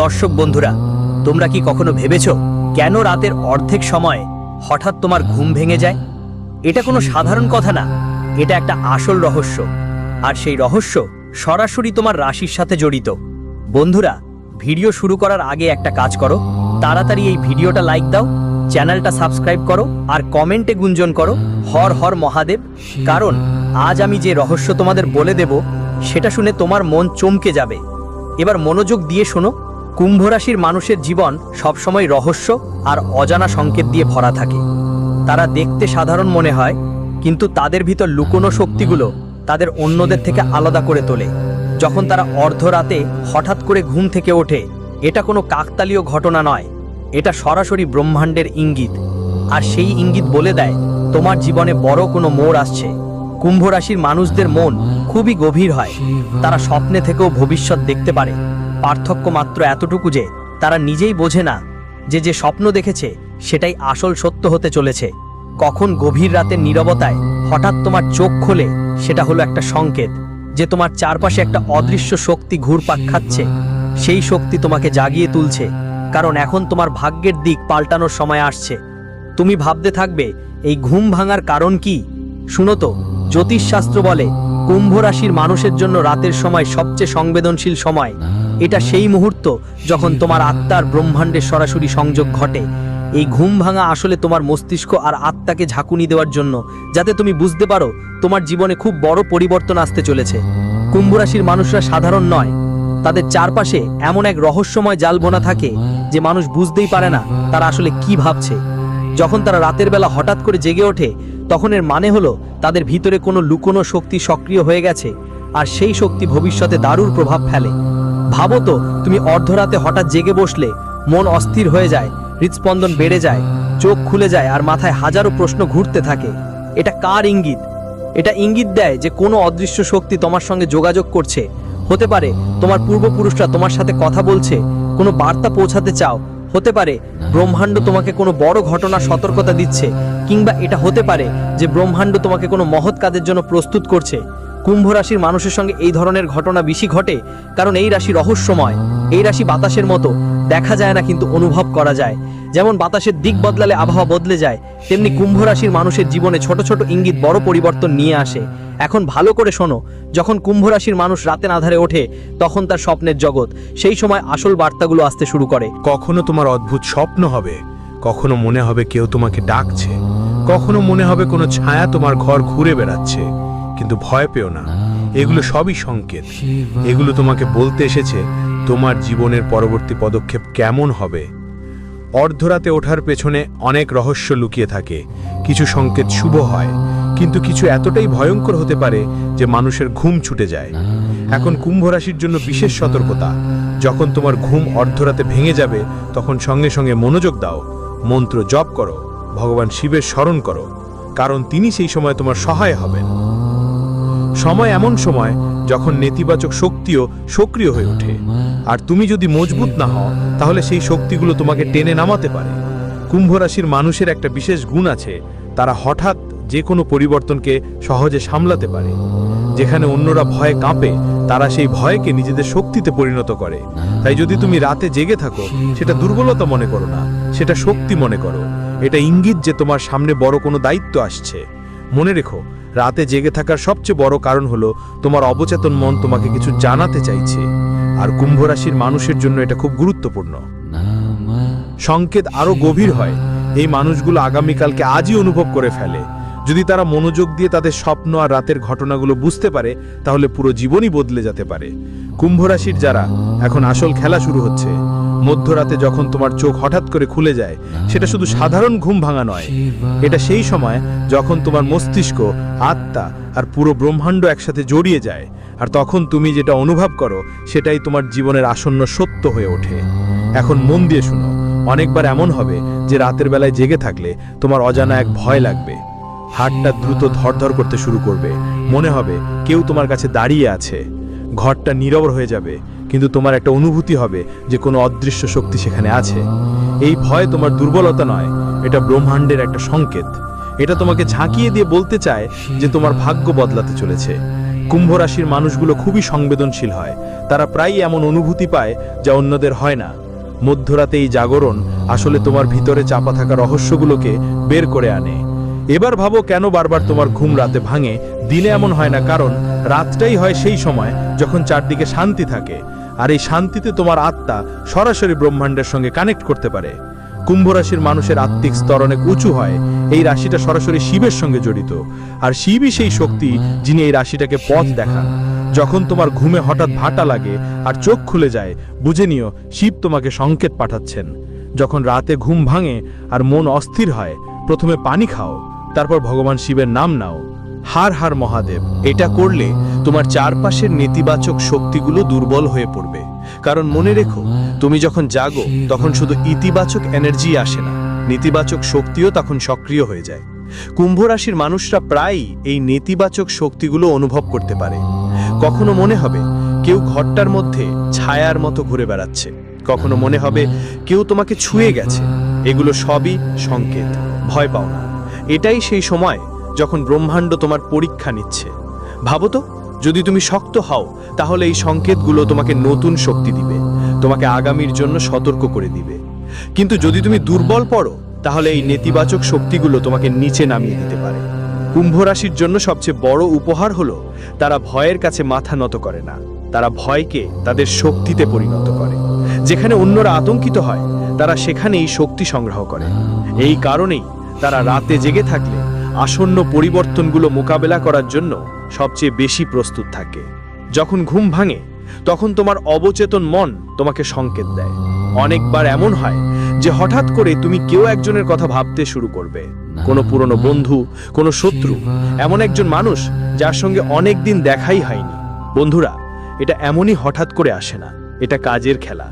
দর্শক বন্ধুরা, তোমরা কি কখনো ভেবেছো কেন রাতের অর্ধেক সময় হঠাৎ তোমার ঘুম ভেঙে যায়? এটা কোনো সাধারণ কথা না, এটা একটা আসল রহস্য। আর সেই রহস্য সরাসরি তোমার রাশির সাথে জড়িত। বন্ধুরা, ভিডিও শুরু করার আগে একটা কাজ করো, তাড়াতাড়ি এই ভিডিওটা লাইক দাও, চ্যানেলটা সাবস্ক্রাইব করো আর কমেন্টে গুঞ্জন করো হর হর মহাদেব। কারণ আজ আমি যে রহস্য তোমাদের বলে দেব সেটা শুনে তোমার মন চমকে যাবে। এবার মনোযোগ দিয়ে শোনো। কুম্ভ রাশির মানুষের জীবন সবসময় রহস্য আর অজানা সংকেত দিয়ে ভরা থাকে। তারা দেখতে সাধারণ মনে হয়, কিন্তু তাদের ভিতর লুকোনো শক্তিগুলো তাদের অন্যদের থেকে আলাদা করে তোলে। যখন তারা অর্ধরাতে হঠাৎ করে ঘুম থেকে ওঠে, এটা কোনো কাকতালীয় ঘটনা নয়, এটা সরাসরি ব্রহ্মাণ্ডের ইঙ্গিত। আর সেই ইঙ্গিত বলে দেয় তোমার জীবনে বড় কোনো মোড় আসছে। কুম্ভ রাশির মানুষদের মন খুবই গভীর হয়, তারা স্বপ্নে থেকেও ভবিষ্যৎ দেখতে পারে। পার্থক্য মাত্র এতটুকু যে তারা নিজেই বোঝে না যে যে স্বপ্ন দেখেছে সেটাই আসল সত্য হতে চলেছে। কখন গভীর রাতের নীরবতায় হঠাৎ তোমার চোখ খোলে, সেটা হলো একটা সংকেত যে তোমার চারপাশে একটা অদৃশ্য শক্তি ঘুরপাক খাচ্ছে। সেই শক্তি তোমাকে জাগিয়ে তুলছে, কারণ এখন তোমার ভাগ্যের দিক পাল্টানোর সময় আসছে। তুমি ভাবতে থাকবে এই ঘুম ভাঙার কারণ কি? শুনো তো, জ্যোতিষশাস্ত্র বলে কুম্ভ রাশির মানুষের জন্য রাতের সময় সবচেয়ে সংবেদনশীল সময়। এটা সেই মুহূর্ত যখন তোমার আত্মার ব্রহ্মাণ্ডের সরাসরি সংযোগ ঘটে। এই ঘুম ভাঙা আসলে তোমার মস্তিষ্ক আর আত্মাকে ঝাঁকুনি দেওয়ার জন্য, যাতে তুমি বুঝতে পারো তোমার জীবনে খুব বড় পরিবর্তন আসতে চলেছে। কুম্ভ রাশির মানুষরা সাধারণ নয়, তাদের চারপাশে এমন এক রহস্যময় জাল বোনা থাকে যে মানুষ বুঝতেই পারে না তারা আসলে কি ভাবছে। যখন তারা রাতের বেলা হঠাৎ করে জেগে ওঠে, তখন এর মানে হলো তাদের ভিতরে কোনো লুকোনো শক্তি সক্রিয় হয়ে গেছে, আর সেই শক্তি ভবিষ্যতে দারুণ প্রভাব ফেলে। ভাবো তো, তুমি অর্ধরাতে হঠাৎ জেগে বসলে, মন অস্থির হয়ে যায়, হৃদস্পন্দন বেড়ে যায়, চোখ খুলে যায় আর মাথায় হাজারো প্রশ্ন ঘুরতে থাকে। এটা কার ইঙ্গিত? এটা ইঙ্গিত দেয় যে কোনো অদৃশ্য শক্তি তোমার সঙ্গে যোগাযোগ করছে। হতে পারে তোমার পূর্বপুরুষরা তোমার সাথে কথা বলছে, কোনো বার্তা পৌঁছাতে চাও। হতে পারে ব্রহ্মাণ্ড তোমাকে কোনো বড় ঘটনার সতর্কতা দিচ্ছে, কিংবা এটা হতে পারে যে ব্রহ্মাণ্ড তোমাকে কোনো মহৎ কাজের জন্য প্রস্তুত করছে। কুম্ভ রাশির মানুষের সঙ্গে এই ধরনের ঘটনা বেশি ঘটে, কারণ এই রাশি রহস্যময়। এই রাশি বাতাসের মতো, দেখা যায় না কিন্তু অনুভব করা যায়। যেমন বাতাসের দিক বদলালে আবহাওয়া বদলে যায়, তেমনি কুম্ভ রাশির মানুষের জীবনে ছোট ছোট ইঙ্গিত বড় পরিবর্তন নিয়ে আসে। এখন ভালো করে শোনো, যখন কুম্ভ রাশির মানুষ রাতের আঁধারে ওঠে, তখন তার স্বপ্নের জগৎ, সেই সময় আসল বার্তাগুলো আসতে শুরু করে। কখনো তোমার অদ্ভুত স্বপ্ন হবে, কখনো মনে হবে কেউ তোমাকে ডাকছে, কখনো মনে হবে কোনো ছায়া তোমার ঘর ঘুরে বেড়াচ্ছে। কিন্তু ভয় পেও না, এগুলো সবই সংকেত। এগুলো তোমাকে বলতে এসেছে তোমার জীবনের পরবর্তী পদক্ষেপ কেমন হবে। অর্ধরাতে ওঠার পেছনে অনেক রহস্য লুকিয়ে থাকে। কিছু সংকেত শুভ হয়, কিন্তু কিছু এতটাই ভয়ঙ্কর হতে পারে যে মানুষের ঘুম ছুটে যায়। এখন কুম্ভ রাশির জন্য বিশেষ সতর্কতা। যখন তোমার ঘুম অর্ধরাতে ভেঙে যাবে, তখন সঙ্গে সঙ্গে মনোযোগ দাও, মন্ত্র জপ করো, ভগবান শিবের স্মরণ করো, কারণ তিনি সেই সময় তোমার সহায় হবেন। সময় এমন সময় যখন নেতিবাচক শক্তিও সক্রিয় হয়ে ওঠে, আর তুমি যদি মজবুত না হও, তাহলে সেই শক্তিগুলো তোমাকে টেনে নামাতে পারে। কুম্ভ রাশির মানুষের একটা বিশেষ গুণ আছে, তারা হঠাৎ যে কোনো পরিবর্তনকে সহজে সামলাতে পারে। যেখানে অন্যরা ভয়ে কাঁপে, তারা সেই ভয়কে নিজেদের শক্তিতে পরিণত করে। তাই যদি তুমি রাতে জেগে থাকো, সেটা দুর্বলতা মনে করো না, সেটা শক্তি মনে করো। এটা ইঙ্গিত যে তোমার সামনে বড় কোনো দায়িত্ব আসছে। মনে রেখো, রাতে জেগে থাকার সবচেয়ে বড় কারণ হলো তোমার অবচেতন মন তোমাকে কিছু জানাতে চাইছে। আর কুম্ভ রাশির মানুষের জন্য এটা খুব গুরুত্বপূর্ণ। সংকেত আরো গভীর হয়, এই মানুষগুলো আগামীকালকে আজই অনুভব করে ফেলে। যদি তারা মনোযোগ দিয়ে তাদের স্বপ্ন আর রাতের ঘটনাগুলো বুঝতে পারে, তাহলে পুরো জীবনই বদলে যেতে পারে। কুম্ভ রাশির যারা, এখন আসল খেলা শুরু হচ্ছে। মধ্যরাতে যখন তোমার চোখ হঠাৎ করে খুলে যায়, সেটা শুধু সাধারণ ঘুম ভাঙা নয়, এটা সেই সময় যখন তোমার মস্তিষ্ক, আত্মা আর পুরো ব্রহ্মাণ্ড একসাথে জড়িয়ে যায়। আর তখন তুমি যেটা অনুভব করো, সেটাই তোমার জীবনের আসন্ন সত্য হয়ে ওঠে। এখন মন দিয়ে শুনো, অনেকবার এমন হবে যে রাতের বেলায় জেগে থাকলে তোমার অজানা এক ভয় লাগবে। হাতটা দ্রুত ধরধর করতে শুরু করবে, মনে হবে কেউ তোমার কাছে দাঁড়িয়ে আছে। ঘরটা নীরব হয়ে যাবে, কিন্তু তোমার একটা অনুভূতি হবে যে কোনো অদৃশ্য শক্তি সেখানে আছে। এই ভয় তোমার দুর্বলতা নয়, এটা ব্রহ্মাণ্ডের একটা সংকেত। এটা তোমাকে ঝাঁকিয়ে দিয়ে বলতে চায় যে তোমার ভাগ্য বদলাতে চলেছে। কুম্ভ রাশির মানুষগুলো খুবই সংবেদনশীল হয়। তারা প্রায়ই এমন অনুভূতি পায় যা অন্যদের হয় না। মধ্যরাতে এই জাগরণ আসলে তোমার ভিতরে চাপা থাকা রহস্যগুলোকে বের করে আনে। এবার ভাবো কেন বারবার তোমার ঘুম রাতে ভাঙে। দিনে এমন হয় না, কারণ রাতটাই হয় সেই সময় যখন চারদিকে শান্তি থাকে, আর এই শান্তিতে তোমার আত্মা সরাসরি ব্রহ্মাণ্ডের সঙ্গে কানেক্ট করতে পারে। কুম্ভ রাশির মানুষের আত্মিক স্তর অনেক উঁচু হয়। এই রাশিটা সরাসরি শিবের সঙ্গে জড়িত, আর শিবই সেই শক্তি যিনি এই রাশিটাকে পথ দেখান। যখন তোমার ঘুমে হঠাৎ ভাটা লাগে আর চোখ খুলে যায়, বুঝে নিও শিব তোমাকে সংকেত পাঠাচ্ছেন। যখন রাতে ঘুম ভাঙে আর মন অস্থির হয়, প্রথমে পানি খাও, তারপর ভগবান শিবের নাম নাও। হার হার মহাদেব। এটা করলে তোমার চারপাশের নেতিবাচক শক্তিগুলো দুর্বল হয়ে পড়বে। কারণ মনে রেখো, তুমি যখন জাগো তখন শুধু ইতিবাচক এনার্জি আসে না, নেতিবাচক শক্তিও তখন সক্রিয় হয়ে যায়। কুম্ভ রাশির মানুষরা প্রায়ই এই নেতিবাচক শক্তিগুলো অনুভব করতে পারে। কখনো মনে হবে কেউ ঘরটার মধ্যে ছায়ার মতো ঘুরে বেড়াচ্ছে, কখনো মনে হবে কেউ তোমাকে ছুঁয়ে গেছে। এগুলো সবই সংকেত। ভয় পাও না, এটাই সেই সময় যখন ব্রহ্মাণ্ড তোমার পরীক্ষা নিচ্ছে। ভাবো তো, যদি তুমি শক্ত হও তাহলে এই সংকেতগুলো তোমাকে নতুন শক্তি দিবে, তোমাকে আগামীর জন্য সতর্ক করে দিবে। কিন্তু যদি তুমি দুর্বল পড়ো তাহলে এই নেতিবাচক শক্তিগুলো তোমাকে নিচে নামিয়ে দিতে পারে। কুম্ভ রাশির জন্য সবচেয়ে বড় উপহার হলো তারা ভয়ের কাছে মাথা নত করে না, তারা ভয়কে তাদের শক্তিতে পরিণত করে। যেখানে অন্যরা আতঙ্কিত হয়, তারা সেখানেই শক্তি সংগ্রহ করে। এই কারণেই তারা রাতে জেগে থাকলে আসন্ন পরিবর্তনগুলো মোকাবেলা করার জন্য সবচেয়ে বেশি প্রস্তুত থাকে। যখন ঘুম ভাঙে তখন তোমার অবচেতন মন তোমাকে সংকেত দেয়। অনেকবার এমন হয় যে হঠাৎ করে তুমি কেউ একজনের কথা ভাবতে শুরু করবে, কোনো পুরনো বন্ধু, কোনো শত্রু, এমন একজন মানুষ যার সঙ্গে অনেক দিন দেখাই হয়নি। বন্ধুরা, এটা এমনই হঠাৎ করে আসে না, এটা কাজের খেলা।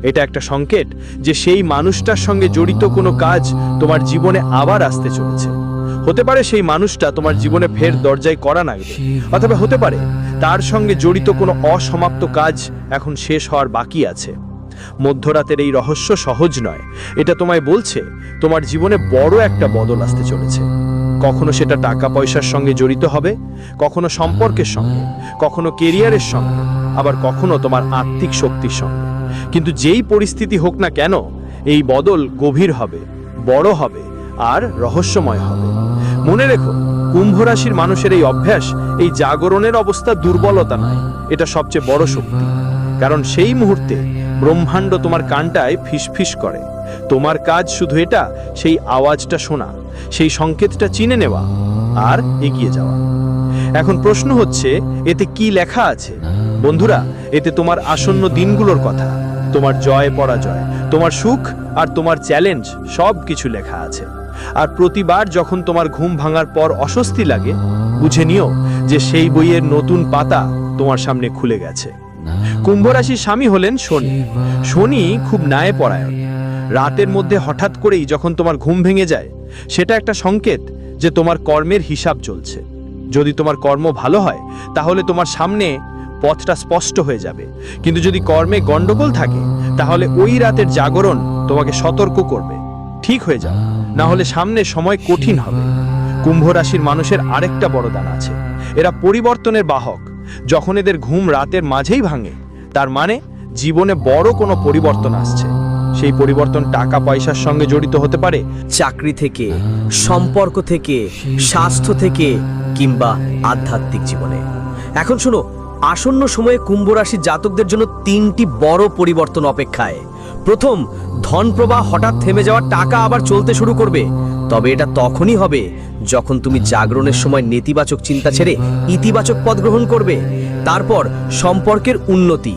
এটা একটা সংকেত যে সেই মানুষটার সঙ্গে জড়িত কোনো কাজ তোমার জীবনে আবার আসতে চলেছে। হতে পারে সেই মানুষটা তোমার জীবনে ফের দরজায় কড়া নাড়বে, অথবা হতে পারে তার সঙ্গে জড়িত কোনো অসমাপ্ত কাজ এখন শেষ হওয়ার বাকি আছে। মধ্যরাতের এই রহস্য সহজ নয়। এটা তোমায় বলছে তোমার জীবনে বড় একটা বদল আসতে চলেছে। কখনো সেটা টাকা পয়সার সঙ্গে জড়িত হবে, কখনো সম্পর্কের সঙ্গে, কখনো কেরিয়ারের সঙ্গে, আবার কখনো তোমার আত্মিক শক্তির সঙ্গে। কিন্তু যেই পরিস্থিতি হোক না কেন, এই বদল গভীর হবে, বড় হবে আর রহস্যময় হবে। মনে রেখো, কুম্ভ রাশির মানুষের এই অভ্যাস, এই জাগরণের অবস্থা দুর্বলতা নয়, এটা সবচেয়ে বড় শক্তি। কারণ সেই মুহূর্তে ব্রহ্মাণ্ড তোমার কানটায় ফিসফিস করে। তোমার কাজ শুধু এটা, সেই আওয়াজটা শোনা, সেই সংকেতটা চিনে নেওয়া আর এগিয়ে যাওয়া। এখন প্রশ্ন হচ্ছে, এতে কি লেখা আছে? বন্ধুরা, এতে তোমার আসন্ন দিনগুলোর কথা, তোমার জয় পরাজয়, তোমার সুখ আর তোমার চ্যালেঞ্জ সব কিছু লেখা আছে। আর প্রতিবার যখন তোমার ঘুম ভাঙার পর অস্বস্তি লাগে, বুঝে নিও যে সেই বইয়ের নতুন পাতা তোমার সামনে খুলে গেছে। কুম্ভ রাশির স্বামী হলেন শনি। শনি খুব ন্যায়পরায়ণ। রাতের মধ্যে হঠাৎ করেই যখন তোমার ঘুম ভেঙে যায়, সেটা একটা সংকেত যে তোমার কর্মের হিসাব চলছে। যদি তোমার কর্ম ভালো হয় তাহলে তোমার সামনে পথটা স্পষ্ট হয়ে যাবে, কিন্তু যদি কর্মে গন্ডগোল থাকে তাহলে ওই রাতের জাগরণ তোমাকে সতর্ক করবে। ঠিক হয়ে যাও, না হলে সামনে সময় কঠিন হবে। কুম্ভ রাশির মানুষের আরেকটা বড়দান আছে, এরা পরিবর্তনের বাহক। যখন এদের ঘুম রাতের মাঝেই ভাঙে, তার মানে জীবনে বড় কোনো পরিবর্তন আসছে। সেই পরিবর্তন টাকা পয়সার সঙ্গে জড়িত হতে পারে, চাকরি থেকে, সম্পর্ক থেকে, স্বাস্থ্য থেকে, কিংবা আধ্যাত্মিক জীবনে। এখন শোনো, আসন্ন সময়ে কুম্ভ রাশির জাতকদের জন্য 3টি বড় পরিবর্তন অপেক্ষায়। প্রথম, ধন প্রবাহ হঠাৎ থেমে যাওয়া, টাকা আবার চলতে শুরু করবে। তবে এটা তখনই হবে যখন তুমি জাগরণের সময় নেতিবাচক চিন্তা ছেড়ে ইতিবাচক পথ গ্রহণ করবে। তারপর সম্পর্কের উন্নতি,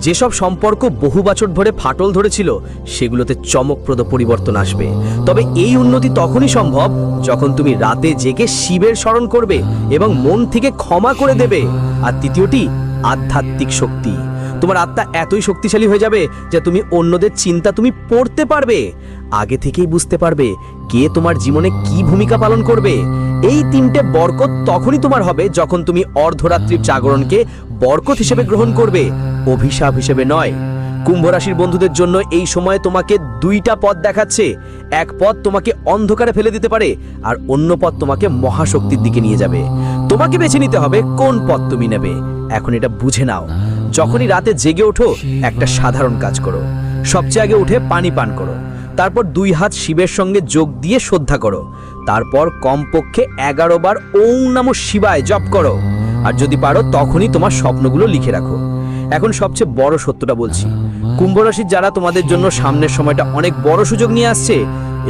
যেসব সম্পর্ক বহু বছর ধরে ফাটল ধরেছিল সেগুলোতে চমকপ্রদ পরিবর্তন আসবে। তবে এই উন্নতি তখনই সম্ভব যখন তুমি রাতে জেগে শিবের স্মরণ করবে এবং মন থেকে ক্ষমা করে দেবে। আর তৃতীয়টি, আধ্যাত্মিক শক্তি। তোমার আত্মা এতই শক্তিশালী হয়ে যাবে যে তুমি অন্যদের চিন্তা তুমি পড়তে পারবে, আগে থেকেই বুঝতে পারবে কে তোমার জীবনে কি ভূমিকা পালন করবে। এই 3টে বরকত তখনই তোমার হবে যখন তুমি অর্ধরাত্রির জাগরণকে বরকত হিসেবে গ্রহণ করবে, অভিশাপ হিসেবে নয়। কুম্ভ রাশির বন্ধুদের জন্য এই সময় তোমাকে 2টা পথ দেখাচ্ছে। এক পথ তোমাকে অন্ধকারে ফেলে দিতে পারে, আর অন্য পথ তোমাকে মহাশক্তির দিকে নিয়ে যাবে। তোমাকে বেছে নিতে হবে কোন পথ তুমি নেবে। এখন এটা বুঝে নাও, যখনই রাতে জেগে ওঠো একটা সাধারণ কাজ করো। সবচেয়ে আগে উঠে পানি পান করো, তারপর 2 হাত শিবের সঙ্গে যোগ দিয়ে শ্রদ্ধা করো, তারপর কমপক্ষে 11 বার ওম নমঃ শিবায় জপ করো। আর যদি পারো তখনই তোমার স্বপ্নগুলো লিখে রাখো। এখন সবচেয়ে বড় সত্যটা বলছি, কুম্ভ রাশির যারা, তোমাদের জন্য সামনের সময়টা অনেক বড় সুযোগ নিয়ে আসছে।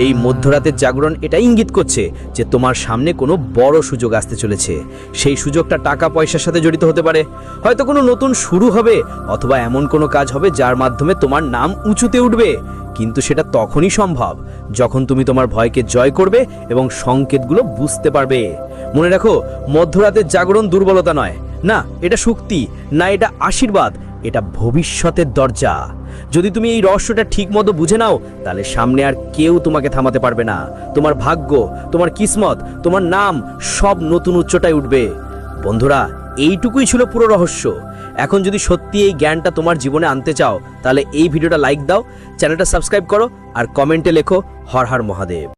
এই মধ্যরাতের জাগরণ এটা ইঙ্গিত করছে যে তোমার সামনে কোনো বড় সুযোগ আসতে চলেছে। সেই সুযোগটা টাকা পয়সার সাথে জড়িত হতে পারে, হয়তো কোনো নতুন শুরু হবে, অথবা এমন কোনো কাজ হবে যার মাধ্যমে তোমার নাম উঁচুতে উঠবে। কিন্তু সেটা তখনই সম্ভব যখন তুমি তোমার ভয়কে জয় করবে এবং সংকেতগুলো বুঝতে পারবে। মনে রাখো, মধ্যরাতের জাগরণ দুর্বলতা নয়, না এটা শক্তি, না এটা আশীর্বাদ, এটা ভবিষ্যতের দরজা। যদি তুমি এই রহস্যটা ঠিকমতো বুঝে নাও, তাহলে সামনে আর কেউ তোমাকে থামাতে পারবে না। তোমার ভাগ্য, তোমার কিসমত, তোমার নাম সব নতুন উচ্চতায় উঠবে। বন্ধুরা, এইটুকুই ছিল পুরো রহস্য। এখন যদি সত্যি এই জ্ঞানটা তোমার জীবনে আনতে চাও, তাহলে এই ভিডিওটা লাইক দাও, চ্যানেলটা সাবস্ক্রাইব করো আর কমেন্টে লেখো হর হর মহাদেব।